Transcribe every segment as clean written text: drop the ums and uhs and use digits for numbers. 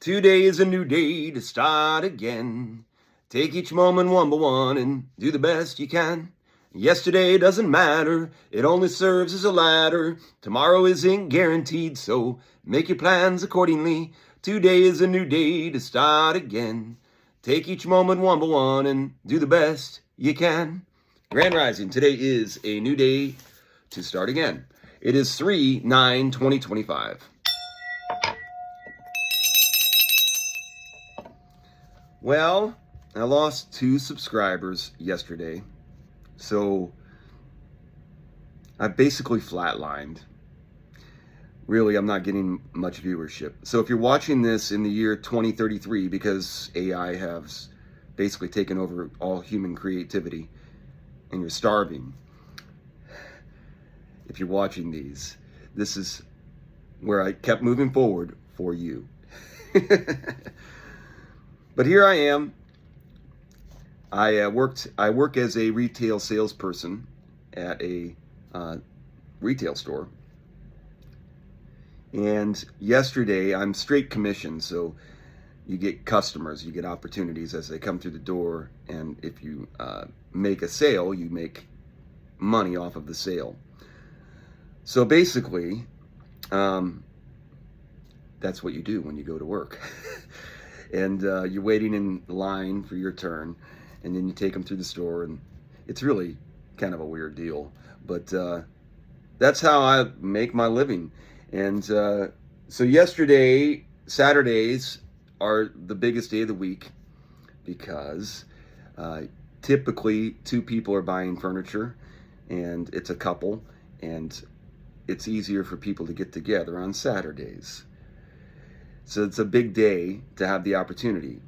Today is a new day to start again. Take each moment one by one and do the best you can. Yesterday doesn't matter, it only serves as a ladder. Tomorrow isn't guaranteed, so make your plans accordingly. Today is a new day to start again. Take each moment one by one and do the best you can. Grand Rising, today is a new day to start again. It is 3/9/2025. Well, I lost 2 subscribers yesterday, so I basically flatlined. Really, I'm not getting much viewership. So if you're watching this in the year 2033, because AI has basically taken over all human creativity, and you're starving, if you're watching these, this is where I kept moving forward for you. But here I am. I work as a retail salesperson at a retail store. And yesterday, I'm straight commission, so you get customers, you get opportunities as they come through the door, and if you make a sale, you make money off of the sale. So basically, that's what you do when you go to work. And you're waiting in line for your turn, and then you take them through the store, and it's really kind of a weird deal. But that's how I make my living. And so yesterday, Saturdays are the biggest day of the week because typically 2 people are buying furniture, and it's a couple, and it's easier for people to get together on Saturdays. So it's a big day to have the opportunity.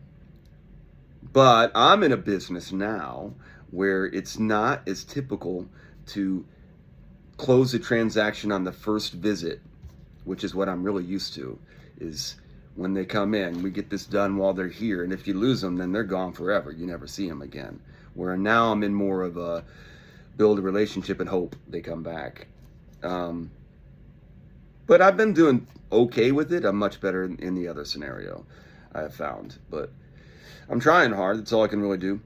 But I'm in a business now where it's not as typical to close a transaction on the first visit, which is what I'm really used to, is when they come in, we get this done while they're here. And if you lose them, then they're gone forever. You never see them again. Where now I'm in more of a build a relationship and hope they come back. But I've been doing okay with it. I'm much better in the other scenario, I have found. But I'm trying hard. That's all I can really do.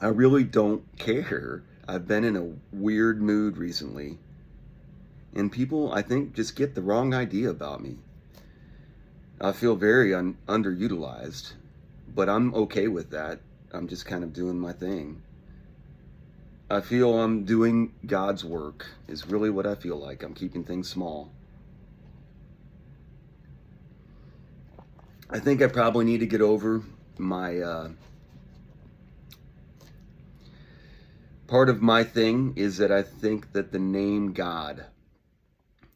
I really don't care. I've been in a weird mood recently. And people, I think, just get the wrong idea about me. I feel very underutilized. But I'm okay with that. I'm just kind of doing my thing. I feel I'm doing God's work, is really what I feel like. I'm keeping things small. I think I probably need to get over my part of my thing is that I think that the name God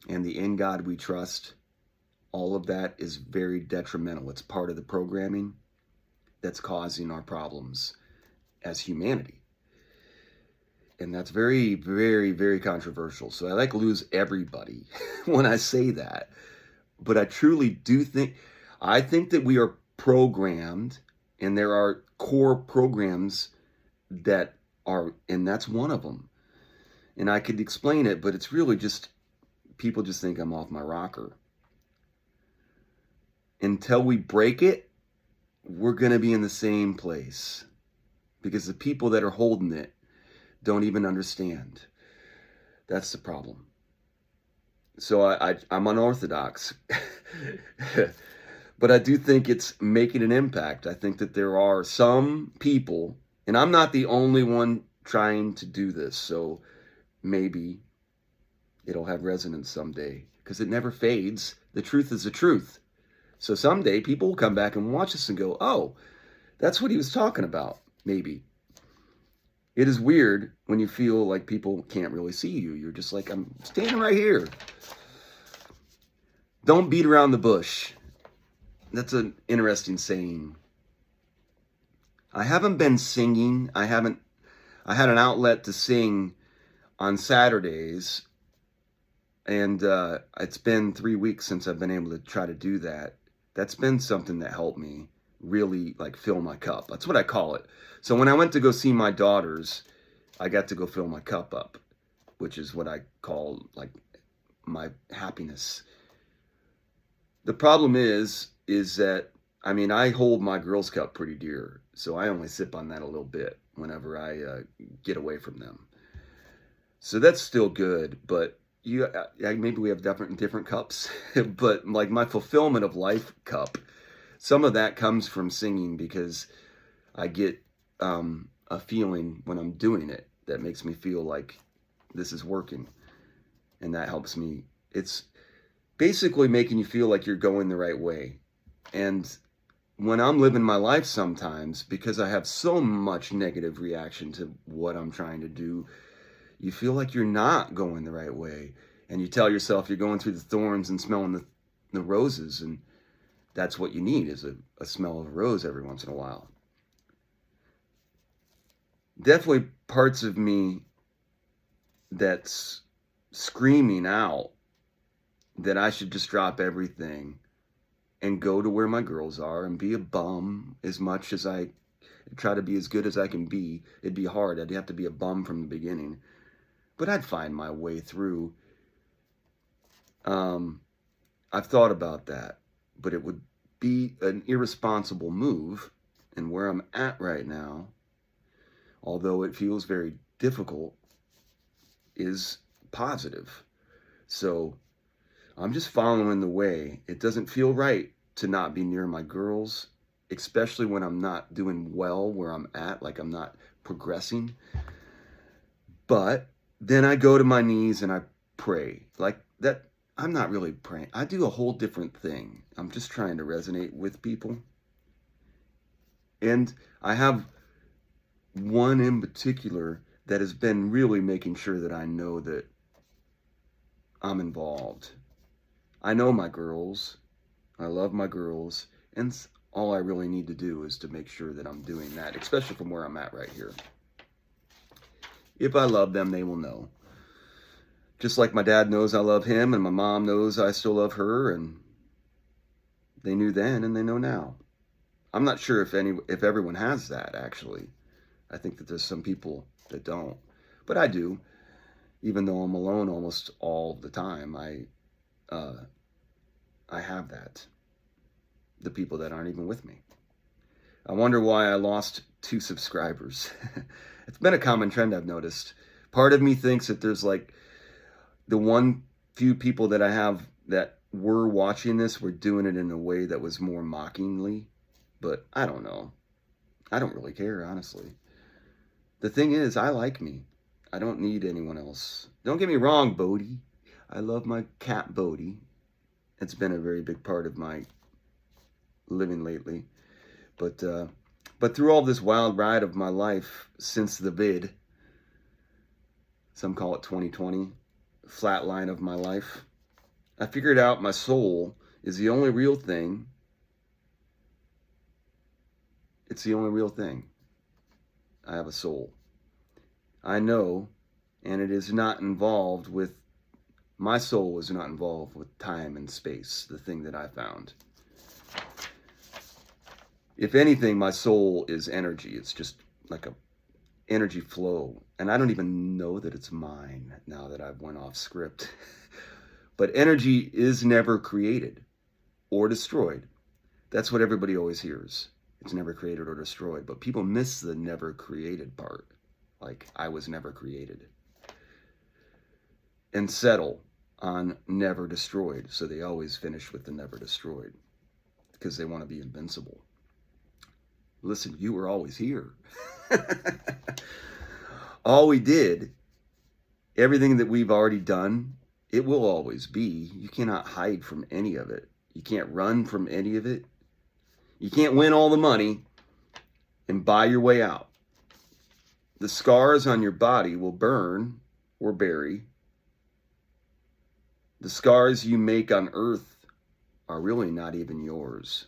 and the in God we trust, all of that is very detrimental. It's part of the programming that's causing our problems as humanity. And that's very, very, very controversial. So I like lose everybody when I say that. But I truly do think, I think that we are programmed, and there are core programs that are, and that's one of them. And I could explain it, but it's really just, people just think I'm off my rocker. Until we break it, we're going to be in the same place. Because the people that are holding it don't even understand. That's the problem. So I'm unorthodox. But I do think it's making an impact. I think that there are some people, and I'm not the only one trying to do this, so maybe it'll have resonance someday, because it never fades. The truth is the truth. So someday people will come back and watch this and go, oh, that's what he was talking about, maybe. It is weird when you feel like people can't really see you. You're just like, I'm standing right here. Don't beat around the bush. That's an interesting saying. I haven't been singing. I had an outlet to sing on Saturdays, and it's been 3 weeks since I've been able to try to do that. That's been something that helped me really like fill my cup. That's what I call it. So when I went to go see my daughters, I got to go fill my cup up, which is what I call like my happiness. The problem is is that, I mean, I hold my Girls Cup pretty dear, so I only sip on that a little bit whenever I get away from them. So that's still good, but maybe we have different cups, but like my fulfillment of life cup, some of that comes from singing because I get a feeling when I'm doing it that makes me feel like this is working, and that helps me. It's basically making you feel like you're going the right way. And when I'm living my life sometimes, because I have so much negative reaction to what I'm trying to do, you feel like you're not going the right way. And you tell yourself you're going through the thorns and smelling the roses. And that's what you need, is a smell of a rose every once in a while. Definitely parts of me that's screaming out that I should just drop everything and go to where my girls are and be a bum as much as I try to be as good as I can be. It'd be hard. I'd have to be a bum from the beginning, but I'd find my way through. I've thought about that, but it would be an irresponsible move. And where I'm at right now, although it feels very difficult, is positive. So I'm just following the way. It doesn't feel right to not be near my girls, especially when I'm not doing well where I'm at, like I'm not progressing. But then I go to my knees and I pray. Like that, I'm not really praying. I do a whole different thing. I'm just trying to resonate with people. And I have one in particular that has been really making sure that I know that I'm involved. I know my girls. I love my girls. And all I really need to do is to make sure that I'm doing that, especially from where I'm at right here. If I love them, they will know. Just like my dad knows I love him and my mom knows I still love her, and they knew then and they know now. I'm not sure if everyone has that, actually. I think that there's some people that don't, but I do. Even though I'm alone almost all the time, I have that. The people that aren't even with me. I wonder why I lost 2 subscribers. It's been a common trend I've noticed. Part of me thinks that there's like the few people that I have that were watching this were doing it in a way that was more mockingly, but I don't know. I don't really care, honestly. The thing is, I like me. I don't need anyone else. Don't get me wrong, Bodhi. I love my cat, Bodhi. It's been a very big part of my living lately. But through all this wild ride of my life since the vid, some call it 2020, flat line of my life, I figured out my soul is the only real thing. It's the only real thing. I have a soul. I know, and it is not involved with, my soul is not involved with time and space, the thing that I found. If anything, my soul is energy. It's just like a energy flow. And I don't even know that it's mine now that I've went off script. But energy is never created or destroyed. That's what everybody always hears. It's never created or destroyed. But people miss the never created part. Like, I was never created. And settle on never destroyed. So they always finish with the never destroyed. Because they want to be invincible. Listen, you were always here. All we did, everything that we've already done, it will always be. You cannot hide from any of it. You can't run from any of it. You can't win all the money and buy your way out. The scars on your body will burn or bury. The scars you make on earth are really not even yours.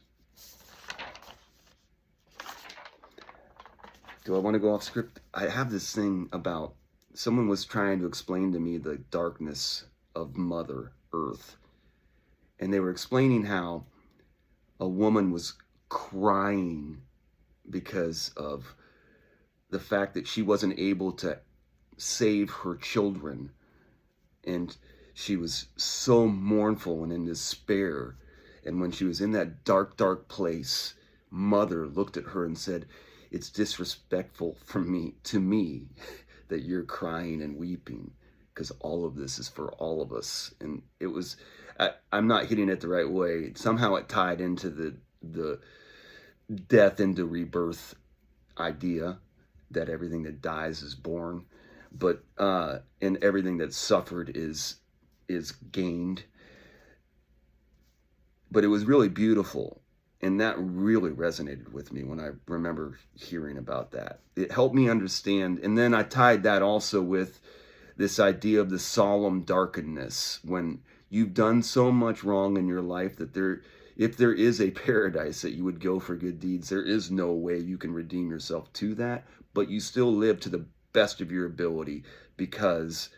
Do I want to go off script? I have this thing about, someone was trying to explain to me the darkness of Mother Earth. And they were explaining how a woman was crying because of the fact that she wasn't able to save her children. And she was so mournful and in despair. And when she was in that dark, dark place, Mother looked at her and said, "It's disrespectful to me that you're crying and weeping, because all of this is for all of us." And it was, I'm not hitting it the right way. Somehow it tied into the death into rebirth idea, that everything that dies is born, but and everything that's suffered is gained. But it was really beautiful, and that really resonated with me when I remember hearing about that. It helped me understand, and then I tied that also with this idea of the solemn darkness, when you've done so much wrong in your life that if there is a paradise that you would go for good deeds, there is no way you can redeem yourself to that, but you still live to the best of your ability, because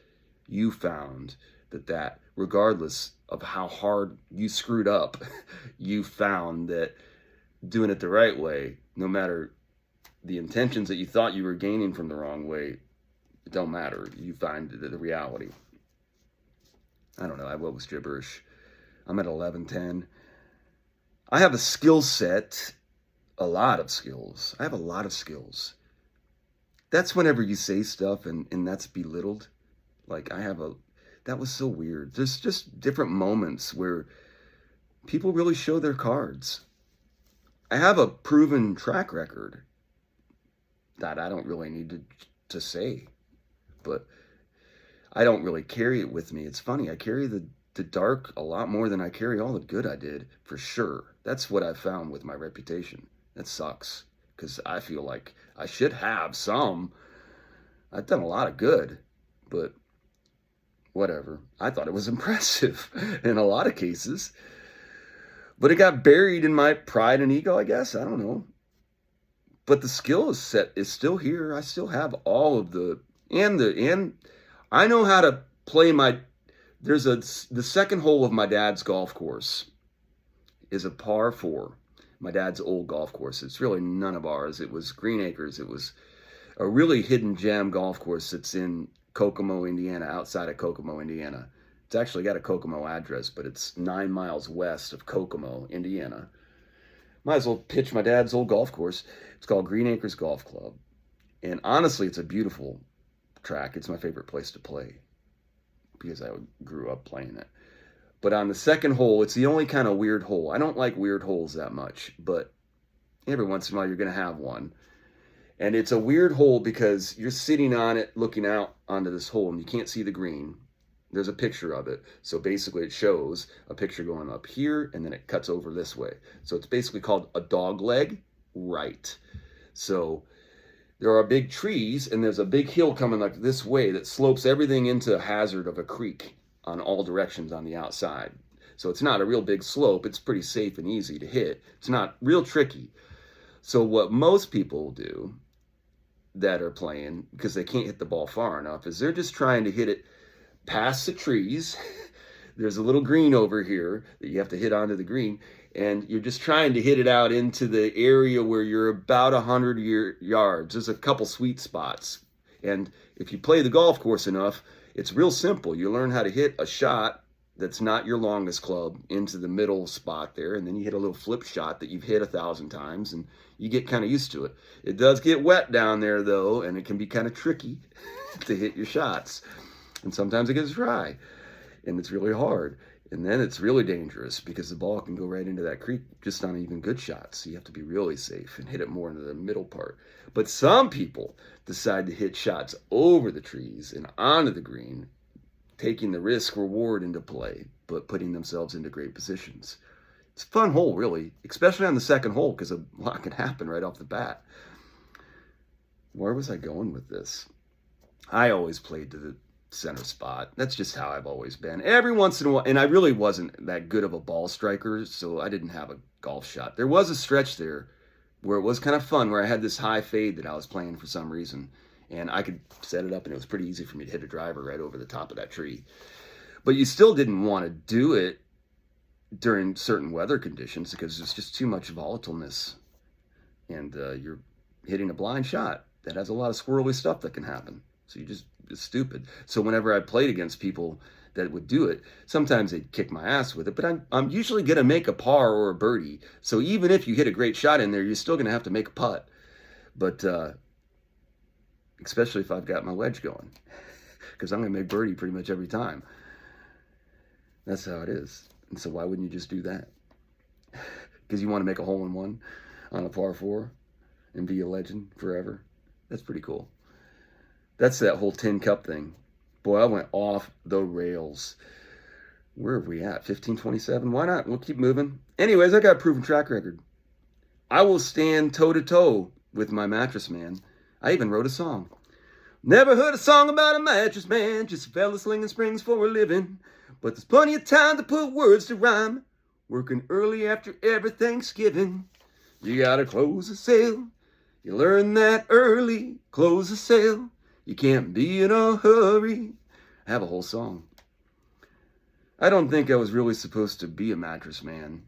you found that regardless of how hard you screwed up, you found that doing it the right way, no matter the intentions that you thought you were gaining from the wrong way, it don't matter. You find the reality. I don't know. What was gibberish? I'm at 11:10. I have a skill set, a lot of skills. I have a lot of skills. That's whenever you say stuff and that's belittled. Like that was so weird. There's just different moments where people really show their cards. I have a proven track record that I don't really need to say, but I don't really carry it with me. It's funny. I carry the dark a lot more than I carry all the good I did, for sure. That's what I found with my reputation. That sucks, because I feel like I should have some. I've done a lot of good, but whatever. I thought it was impressive in a lot of cases, but it got buried in my pride and ego, I guess. I don't know. But the skill is still here. I still have all of and I know how to play the second hole of my dad's golf course is a par 4. My dad's old golf course. It's really none of ours. It was Green Acres. It was a really hidden gem golf course that's in Kokomo, Indiana, outside of Kokomo, Indiana. It's actually got a Kokomo address, but it's 9 miles west of Kokomo, Indiana. Might as well pitch my dad's old golf course. It's called Green Acres Golf Club. And honestly, it's a beautiful track. It's my favorite place to play, because I grew up playing it. But on the second hole, it's the only kind of weird hole. I don't like weird holes that much, but every once in a while you're going to have one. And it's a weird hole because you're sitting on it looking out onto this hole and you can't see the green. There's a picture of it. So basically it shows a picture going up here and then it cuts over this way. So it's basically called a dog leg right. So there are big trees and there's a big hill coming like this way that slopes everything into a hazard of a creek on all directions on the outside. So it's not a real big slope. It's pretty safe and easy to hit. It's not real tricky. So what most people do that are playing, because they can't hit the ball far enough, is they're just trying to hit it past the trees. There's a little green over here that you have to hit onto the green, and you're just trying to hit it out into the area where you're about 100 yards. There's a couple sweet spots, and if you play the golf course enough, it's real simple. You learn how to hit a shot that's not your longest club into the middle spot there, and then you hit a little flip shot that you've hit 1,000 times, and you get kind of used to it. It does get wet down there, though, and it can be kind of tricky to hit your shots. And sometimes it gets dry, and it's really hard. And then it's really dangerous because the ball can go right into that creek just on even good shots. So you have to be really safe and hit it more into the middle part. But some people decide to hit shots over the trees and onto the green, taking the risk-reward into play, but putting themselves into great positions. It's a fun hole, really, especially on the second hole, because a lot can happen right off the bat. Where was I going with this? I always played to the center spot. That's just how I've always been. Every once in a while, and I really wasn't that good of a ball striker, so I didn't have a golf shot. There was a stretch there where it was kind of fun, where I had this high fade that I was playing for some reason, and I could set it up, and it was pretty easy for me to hit a driver right over the top of that tree. But you still didn't want to do it during certain weather conditions because there's just too much volatileness, and you're hitting a blind shot that has a lot of squirrely stuff that can happen. So it's stupid. So whenever I played against people that would do it. Sometimes they'd kick my ass with it, but I'm usually going to make a par or a birdie. So even if you hit a great shot in there, you're still going to have to make a putt. But especially if I've got my wedge going, because I'm going to make birdie pretty much every time. That's how it is. And so why wouldn't you just do that? Because you want to make a hole-in-one on a par 4 and be a legend forever. That's pretty cool. That's that whole Tin Cup thing. Boy, I went off the rails. Where are we at? 1527? Why not? We'll keep moving. Anyways, I got a proven track record. I will stand toe-to-toe with my mattress man. I even wrote a song. Never heard a song about a mattress man, just a fella slinging springs for a living. But there's plenty of time to put words to rhyme. Working early after every Thanksgiving. You gotta close the sale. You learn that early. Close the sale. You can't be in a hurry. I have a whole song. I don't think I was really supposed to be a mattress man.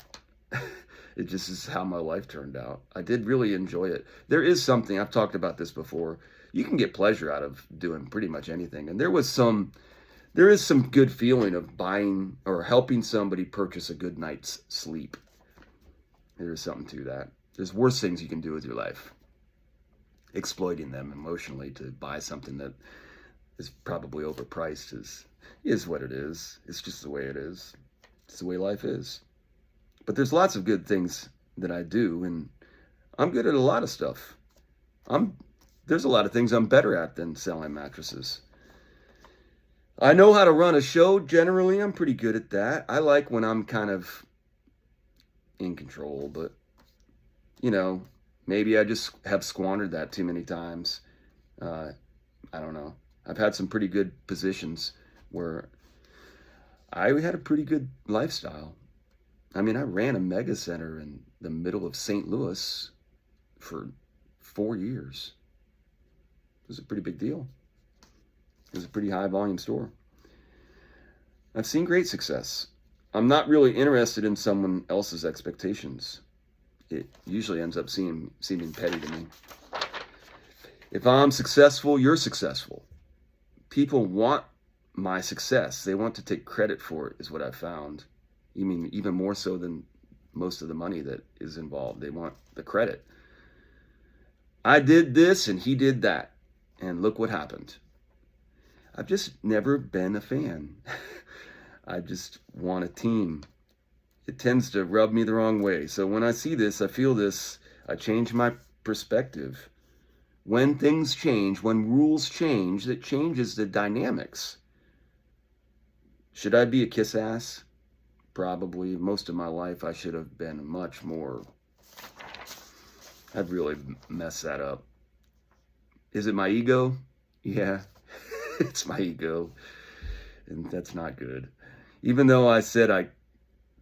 It just is how my life turned out. I did really enjoy it. There is something, I've talked about this before, you can get pleasure out of doing pretty much anything. And there is some good feeling of buying or helping somebody purchase a good night's sleep. There is something to that. There's worse things you can do with your life. Exploiting them emotionally to buy something that is probably overpriced is what it is. It's just the way it is. It's the way life is. But there's lots of good things that I do, and I'm good at a lot of stuff. There's a lot of things I'm better at than selling mattresses. I know how to run a show. Generally, I'm pretty good at that. I like when I'm kind of in control, but, you know, maybe I just have squandered that too many times. I don't know. I've had some pretty good positions where I had a pretty good lifestyle. I mean, I ran a mega center in the middle of St. Louis for 4 years. It was a pretty big deal. It was a pretty high volume store. I've seen great success. I'm not really interested in someone else's expectations. It usually ends up seeming petty to me. If I'm successful, you're successful. People want my success. They want to take credit for it, is what I've found. You mean even more so than most of the money that is involved. They want the credit. I did this and he did that. And look what happened. I've just never been a fan. I just want a team. It tends to rub me the wrong way. So when I see this, I feel this, I change my perspective. When things change, when rules change, that changes the dynamics. Should I be a kiss ass? Probably. Most of my life I should have been much more. I've really messed that up. Is it my ego? Yeah, it's my ego. And that's not good. Even though I said I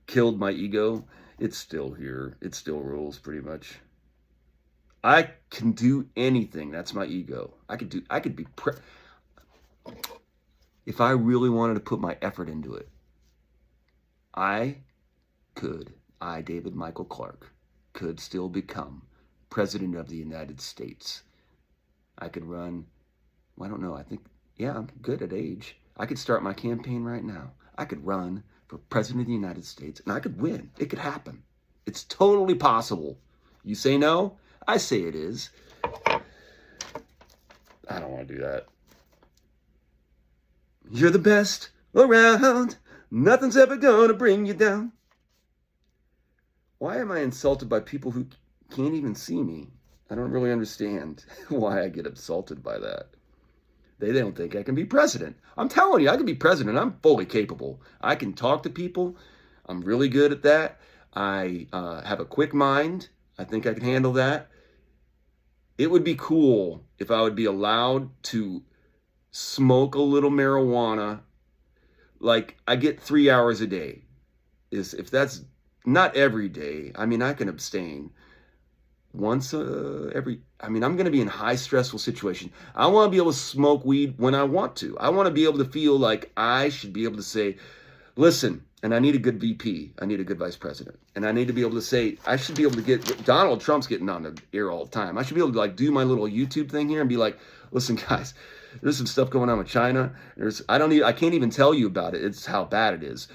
killed my ego, it's still here. It still rules pretty much. I can do anything. That's my ego. I could be if I really wanted to put my effort into it. I, David Michael Clark, could still become President of the United States. I could run, well, I don't know, I'm good at age. I could start my campaign right now. I could run for President of the United States, and I could win. It could happen. It's totally possible. You say no? I say it is. I don't want to do that. You're the best around. Nothing's ever gonna bring you down. Why am I insulted by people who can't even see me? I don't really understand why I get insulted by that. They don't think I can be president. I'm telling you, I can be president. I'm fully capable. I can talk to people. I'm really good at that. I have a quick mind. I think I can handle that. It would be cool if I would be allowed to smoke a little marijuana. Like, I get 3 hours a day. If that's not every day, I mean, I can abstain once I'm going to be in high stressful situation. I want to be able to smoke weed when I want to. I want to be able to feel like I should be able to say, listen, and I need a good VP. I need a good vice president. And I need to be able to say, I should be able to get, Donald Trump's getting on the air all the time. I should be able to like do my little YouTube thing here and be like, listen guys, There's some stuff going on with China. I can't even tell you about it. It's how bad it is.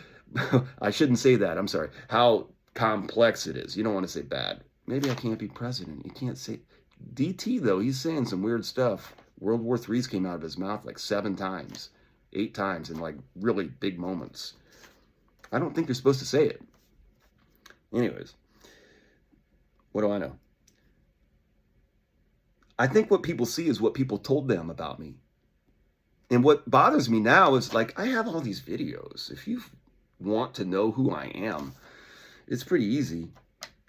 I shouldn't say that. I'm sorry. How complex it is. You don't want to say bad. Maybe I can't be president. You can't say. DT, though, he's saying some weird stuff. World War III's came out of his mouth like 7 times, 8 times in like really big moments. I don't think you're supposed to say it. Anyways, what do I know? I think what people see is what people told them about me. And what bothers me now is, like, I have all these videos. If you want to know who I am, it's pretty easy.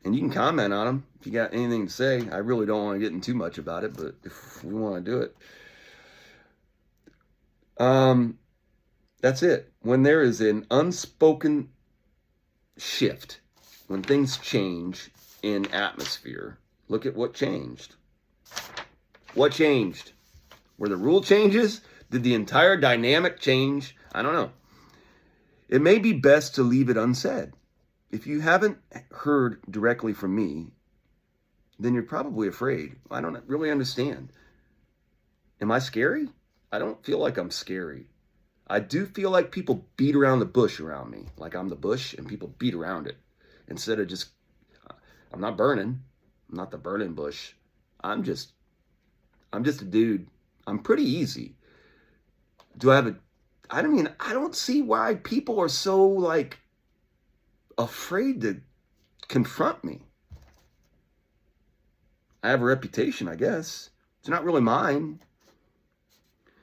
And you can comment on them if you got anything to say. I really don't want to get into too much about it, but if we want to do it. That's it. When there is an unspoken shift, when things change in atmosphere, look at what changed. What changed? Were the rule changes? Did the entire dynamic change? I don't know. It may be best to leave it unsaid. If you haven't heard directly from me, then you're probably afraid. I don't really understand. Am I scary? I don't feel like I'm scary. I do feel like people beat around the bush around me. Like I'm the bush and people beat around it. Instead of just, I'm not burning. I'm not the burning bush. I'm just a dude. I'm pretty easy. I don't see why people are so like afraid to confront me. I have a reputation, I guess. It's not really mine.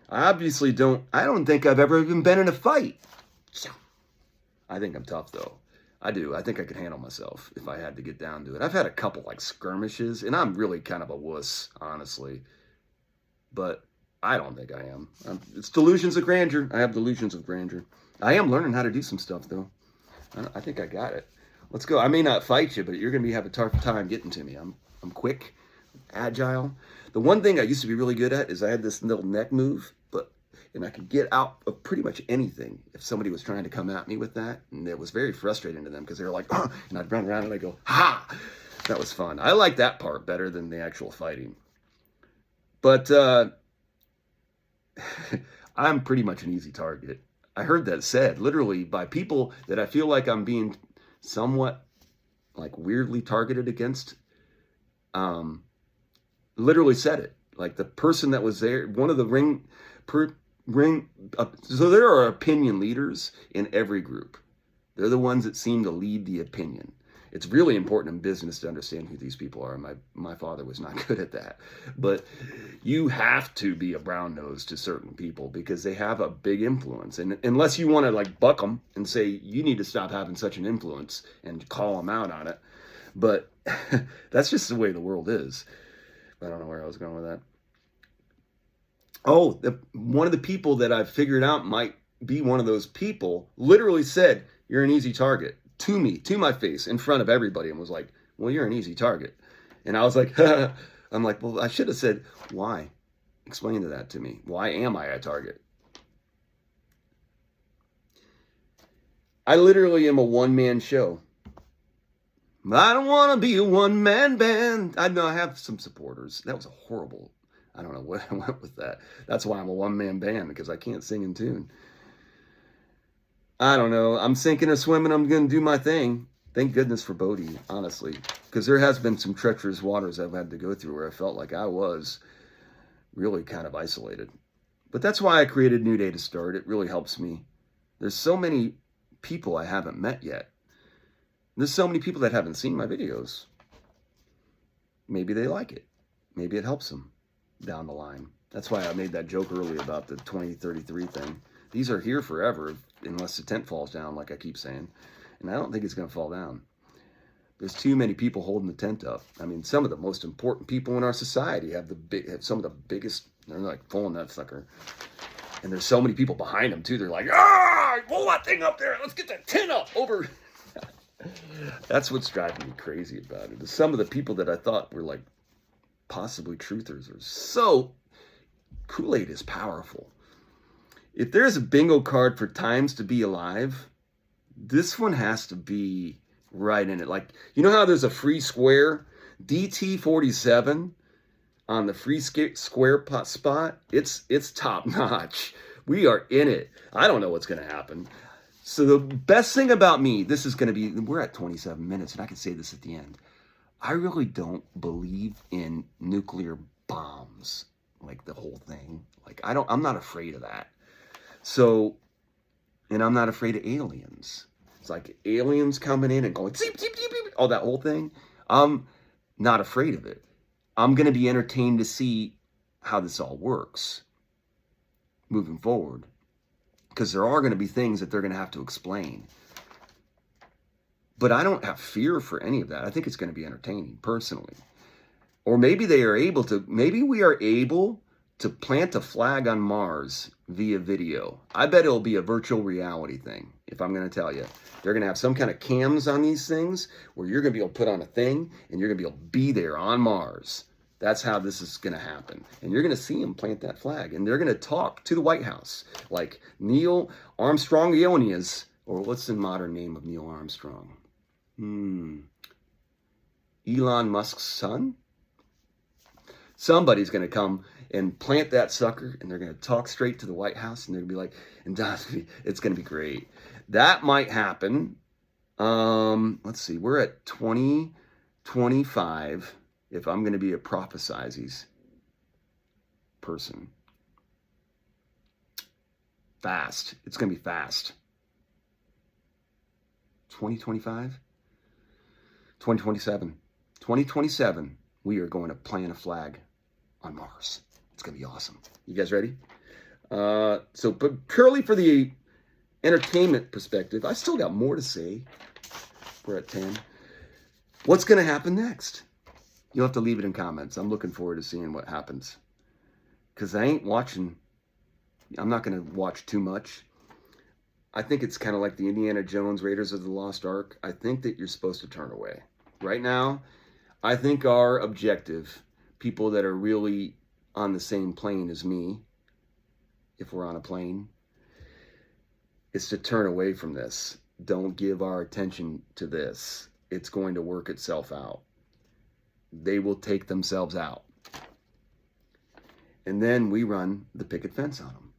I don't think I've ever even been in a fight. I think I'm tough though. I do. I think I could handle myself if I had to get down to it. I've had a couple like skirmishes and I'm really kind of a wuss, honestly. But I don't think I am. It's delusions of grandeur. I have delusions of grandeur. I am learning how to do some stuff though. I think I got it. Let's go. I may not fight you, but you're going to have a tough time getting to me. I'm quick, agile. The one thing I used to be really good at is I had this little neck move, and I could get out of pretty much anything if somebody was trying to come at me with that. And it was very frustrating to them because they were like, oh, and I'd run around and I'd go, ha! That was fun. I like that part better than the actual fighting. But I'm pretty much an easy target. I heard that said literally by people that I feel like I'm being somewhat like weirdly targeted against. Literally said it. Like the person that was there, one of the so there are opinion leaders in every group. They're the ones that seem to lead the opinion. It's really important in business to understand who these people are. My father was not good at that. But you have to be a brown nose to certain people because they have a big influence. And unless you want to like buck them and say, you need to stop having such an influence and call them out on it. But that's just the way the world is. I don't know where I was going with that. Oh, one of the people that I've figured out might be one of those people literally said, you're an easy target to me, to my face, in front of everybody, and was like, well, you're an easy target. And I was like, I'm like, well, I should have said, why? Explain that to me. Why am I a target? I literally am a one-man show. I don't want to be a one-man band. I know I have some supporters. That was a horrible, I don't know what I went with that. That's why I'm a one-man band, because I can't sing in tune. I don't know. I'm sinking or swimming. I'm going to do my thing. Thank goodness for Bodhi, honestly, because there has been some treacherous waters I've had to go through where I felt like I was really kind of isolated. But that's why I created New Day to Start. It really helps me. There's so many people I haven't met yet. There's so many people that haven't seen my videos. Maybe they like it. Maybe it helps them down the line. That's why I made that joke earlier about the 2033 thing. These are here forever unless the tent falls down, like I keep saying. And I don't think it's going to fall down. There's too many people holding the tent up. I mean, some of the most important people in our society have some of the biggest, they're like pulling that sucker. And there's so many people behind them too. They're like, pull that thing up there. Let's get that tent up over. That's what's driving me crazy about it. Some of the people that I thought were like possibly truthers are so, Kool-Aid is powerful. If there's a bingo card for times to be alive, this one has to be right in it. Like, you know how there's a free square? DT47 on the free square pot spot, it's top notch. We are in it. I don't know what's going to happen. So the best thing about me, this is going to be, we're at 27 minutes, and I can say this at the end. I really don't believe in nuclear bombs, like the whole thing. Like, I'm not afraid of that. So, and I'm not afraid of aliens. It's like aliens coming in and going, zeep, zeep, zeep, zeep, all that whole thing. I'm not afraid of it. I'm going to be entertained to see how this all works moving forward. Because there are going to be things that they're going to have to explain. But I don't have fear for any of that. I think it's going to be entertaining, personally. Or maybe we are able to plant a flag on Mars via video. I bet it'll be a virtual reality thing, if I'm going to tell you. They're going to have some kind of cams on these things where you're going to be able to put on a thing and you're going to be able to be there on Mars. That's how this is going to happen. And you're going to see them plant that flag. And they're going to talk to the White House. Like Neil Armstrong Ionias, or what's the modern name of Neil Armstrong? Elon Musk's son? Somebody's going to come and plant that sucker, and they're going to talk straight to the White House, and they're going to be like, and it's going to be great. That might happen. Let's see, we're at 2025. If I'm going to be a prophesizes person. Fast. It's going to be fast. 2025? 2027. 2027, we are going to plant a flag on Mars. It's going to be awesome. You guys ready? But purely for the entertainment perspective, I still got more to say. We're at 10. What's going to happen next? You'll have to leave it in comments. I'm looking forward to seeing what happens. Because I'm not going to watch too much. I think it's kind of like the Indiana Jones Raiders of the Lost Ark. I think that you're supposed to turn away. Right now, I think our objective, people that are really on the same plane as me, if we're on a plane, is to turn away from this. Don't give our attention to this. It's going to work itself out. They will take themselves out. And then we run the picket fence on them.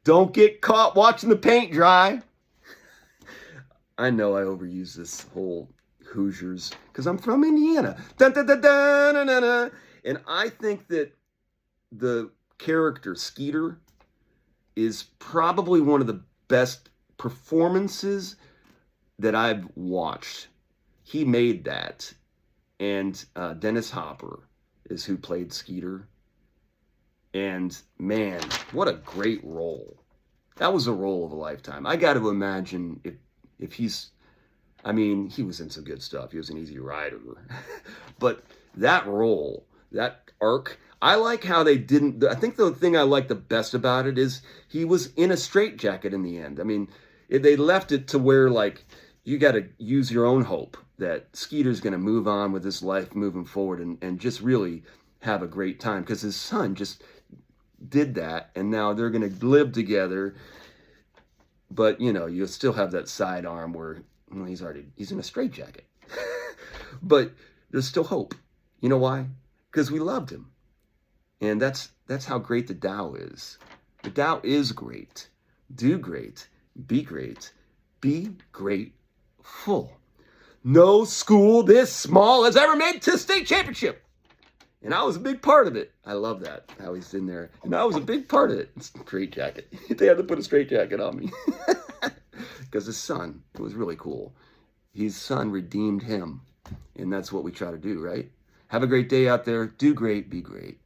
Don't get caught watching the paint dry. I know I overuse this whole Hoosiers because I'm from Indiana. Dun, dun, dun, dun, dun, dun, dun. And I think that the character Skeeter is probably one of the best performances that I've watched. He made that. And Dennis Hopper is who played Skeeter. And man, what a great role. That was a role of a lifetime. I got to imagine if he's, I mean, he was in some good stuff. He was an Easy Rider. But that role, that arc, I like how they didn't, I think the thing I like the best about it is he was in a straitjacket in the end. I mean, they left it to where, like, you got to use your own hope that Skeeter's going to move on with his life moving forward and just really have a great time because his son just did that and now they're going to live together. But, you know, you'll still have that sidearm where he's in a straitjacket. But there's still hope. You know why? Because we loved him. And that's how great the Tao is. The Tao is great. Do great. Be great. Be grateful. No school this small has ever made to state championship. And I was a big part of it. I love that, how he's in there. And I was a big part of it. Straitjacket. They had to put a straitjacket on me. Because his son, it was really cool. His son redeemed him. And that's what we try to do, right? Have a great day out there. Do great, be great.